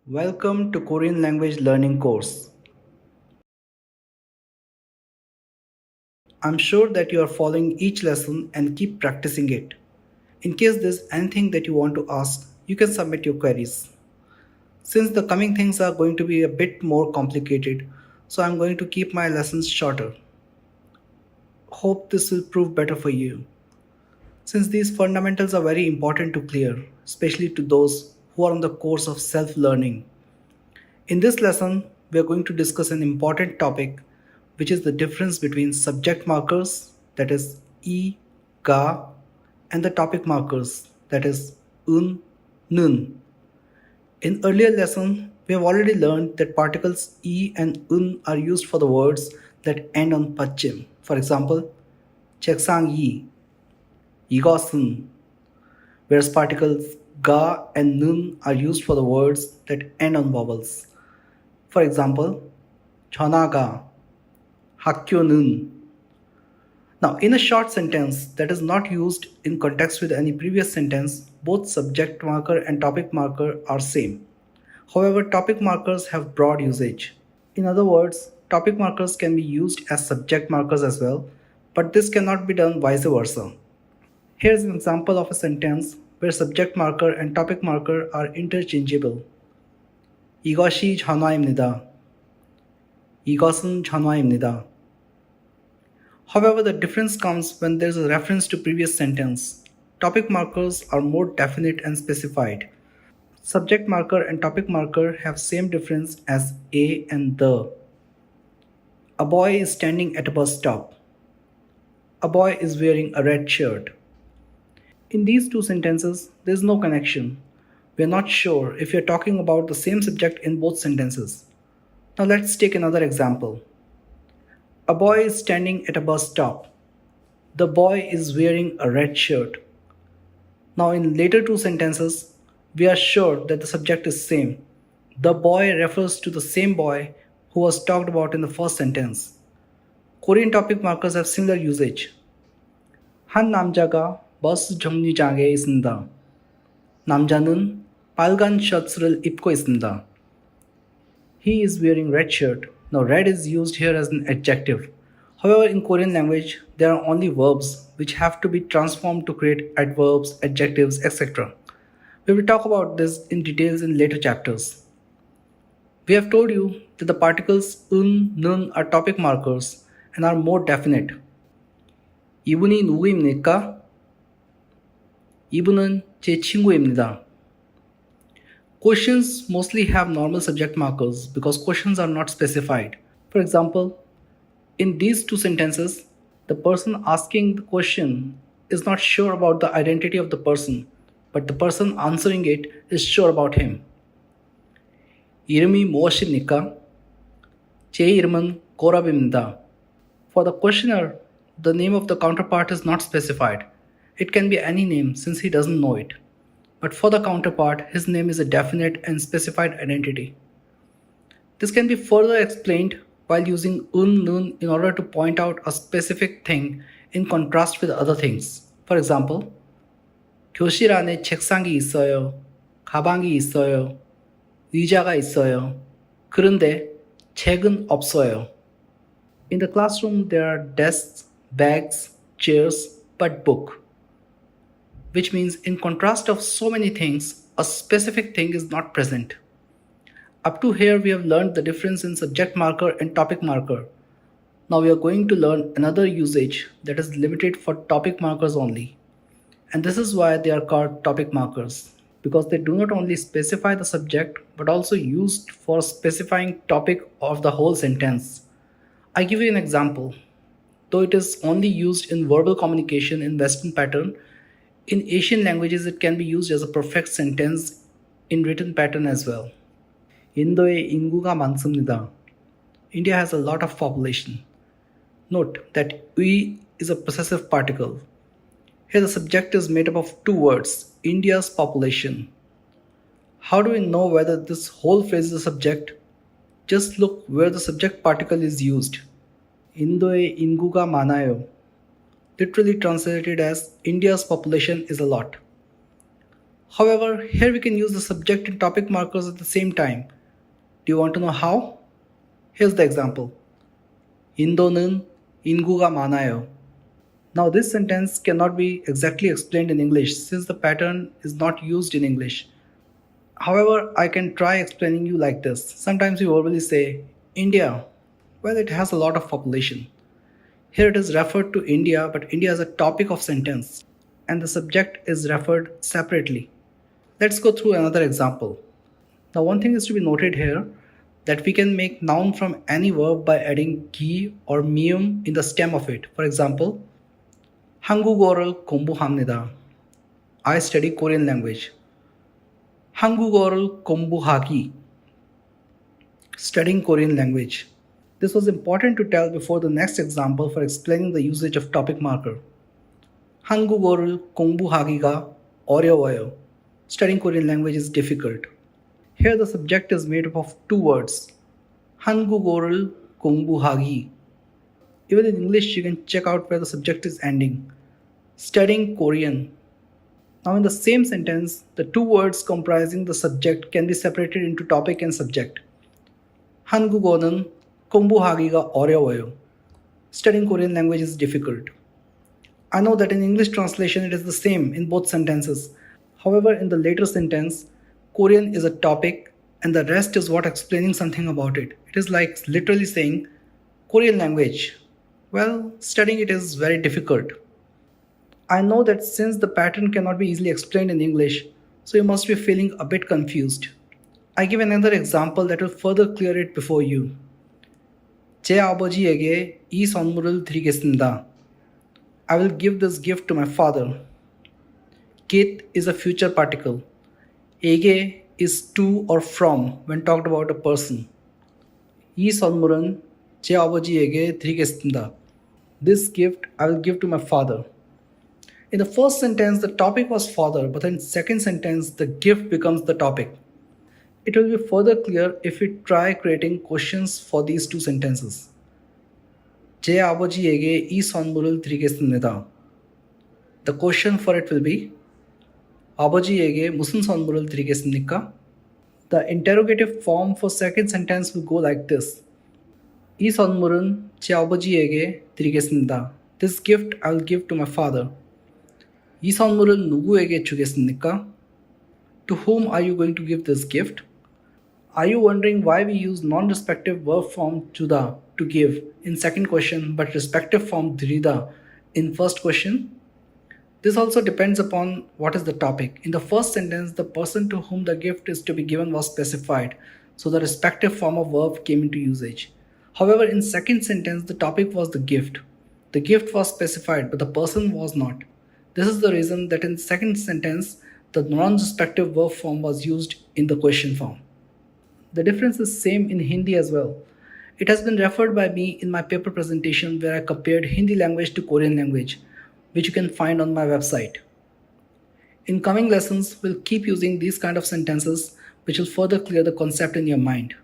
Welcome to Korean language learning course. I'm sure that you are following each lesson and keep practicing it. In case there's anything that you want to ask, you can submit your queries. Since the coming things are going to be a bit more complicated, so I'm going to keep my lessons shorter. Hope this will prove better for you. Since these fundamentals are very important to clear, especially to those who are on the course of self-learning. In this lesson, we are going to discuss an important topic, which is the difference between subject markers, that is e, ga, and the topic markers, that is un, nun. In earlier lesson, we have already learned that particles e and un are used for the words that end on pachim. For example, cheksang yi, igosun, whereas particles ga and nun are used for the words that end on vowels. For example, 전화가, 학교는. Now, in a short sentence that is not used in context with any previous sentence, both subject marker and topic marker are same. However, topic markers have broad usage. In other words, topic markers can be used as subject markers as well, but this cannot be done vice versa. Here's an example of a sentence where subject marker and topic marker are interchangeable. 이것이 전화입니다. 이것은 전화입니다. However, the difference comes when there is a reference to previous sentence. Topic markers are more definite and specified. Subject marker and topic marker have same difference as a and the. A boy is standing at a bus stop. A boy is wearing a red shirt. In these two sentences, there is no connection. We are not sure if we are talking about the same subject in both sentences. Now let's take another example. A boy is standing at a bus stop. The boy is wearing a red shirt. Now in later two sentences, we are sure that the subject is same. The boy refers to the same boy who was talked about in the first sentence. Korean topic markers have similar usage. 한 남자가 버스 정류장에 있습니다. 남자는 빨간 셔츠를 입고 있습니다. He is wearing red shirt. Now red is used here as an adjective. However, in Korean language, there are only verbs which have to be transformed to create adverbs, adjectives, etc. We will talk about this in details in later chapters. We have told you that the particles un, nun are topic markers and are more definite. 이분이 누구입니까? 이분은 제 친구입니다. Questions mostly have normal subject markers because questions are not specified. For example, in these two sentences, the person asking the question is not sure about the identity of the person, but the person answering it is sure about him. 이름이 무엇입니까? 제 이름은 고랍입니다. For the questioner, the name of the counterpart is not specified. It can be any name since he doesn't know it. But for the counterpart, his name is a definite and specified identity. This can be further explained while using un, nun in order to point out a specific thing in contrast with other things. For example, 교실 안에 책상이 있어요. 가방이 있어요. 의자가 있어요. 그런데 책은 없어요. In the classroom, there are desks, bags, chairs, but book. Which means in contrast of so many things, a specific thing is not present. Up to here, we have learned the difference in subject marker and topic marker. Now we are going to learn another usage that is limited for topic markers only. And this is why they are called topic markers, because they do not only specify the subject but also used for specifying topic of the whole sentence. I give you an example. Though it is only used in verbal communication in Western pattern, in Asian languages it can be used as a perfect sentence in written pattern as well. 인도에 인구가 많습니다. India has a lot of population. Note that we is a possessive particle. Here the subject is made up of two words, India's population. How do we know whether this whole phrase is a subject? Just look where the subject particle is used. 인도에 인구가 많아요. Literally translated as India's population is a lot. However, here we can use the subject and topic markers at the same time. Do you want to know how? Here's the example. 인도는 인구가 많아요. Now this sentence cannot be exactly explained in English since the pattern is not used in English. However, I can try explaining you like this. Sometimes we verbally say, India. Well, it has a lot of population. Here it is referred to India, but India is a topic of sentence and the subject is referred separately. Let's go through another example. Now, one thing is to be noted here that we can make noun from any verb by adding ki or mium in the stem of it. For example, 한국어를 공부합니다. I study Korean language. 한국어를 공부하기. Studying Korean language. This was important to tell before the next example for explaining the usage of topic marker. 한국어를 공부하기가 어려워요. Studying Korean language is difficult. Here the subject is made up of two words. 한국어를 공부하기. Even in English you can check out where the subject is ending. Studying Korean. Now in the same sentence, the two words comprising the subject can be separated into topic and subject. 한국어는 공부하기가 어려워요. Studying Korean language is difficult. I know that in English translation it is the same in both sentences. However, in the later sentence, Korean is a topic and the rest is what explaining something about it. It is like literally saying Korean language. Well, studying it is very difficult. I know that since the pattern cannot be easily explained in English, so you must be feeling a bit confused. I give another example that will further clear it before you. 제 아버지에게 이 선물을 드리겠습니다. I will give this gift to my father. Get is a future particle. 에게 is to or from when talked about a person. 이 선물은 제 아버지에게 드리겠습니다. This gift I will give to my father. In the first sentence, the topic was father, but in the second sentence, the gift becomes the topic. It will be further clear if we try creating questions for these two sentences. 제 아버지에게 이 선물을 드리겠습니다. The question for it will be 아버지에게 무슨 선물을 드리겠습니까? The interrogative form for second sentence will go like this. 이 선물은 제 아버지에게 드리겠습니다. This gift I will give to my father. 이 선물은 누구에게 주겠습니까? To whom are you going to give this gift? Are you wondering why we use non-respective verb form 주다 to give in second question but respective form 드리다 in first question? This also depends upon what is the topic. In the first sentence, the person to whom the gift is to be given was specified, so the respective form of verb came into usage. However, in second sentence, the topic was the gift. The gift was specified, but the person was not. This is the reason that in second sentence, the non-respective verb form was used in the question form. The difference is same in Hindi as well. It has been referred by me in my paper presentation where I compared Hindi language to Korean language, which you can find on my website. In coming lessons, we'll keep using these kind of sentences which will further clear the concept in your mind.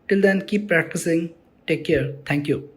Till then, keep practicing. Take care. Thank you.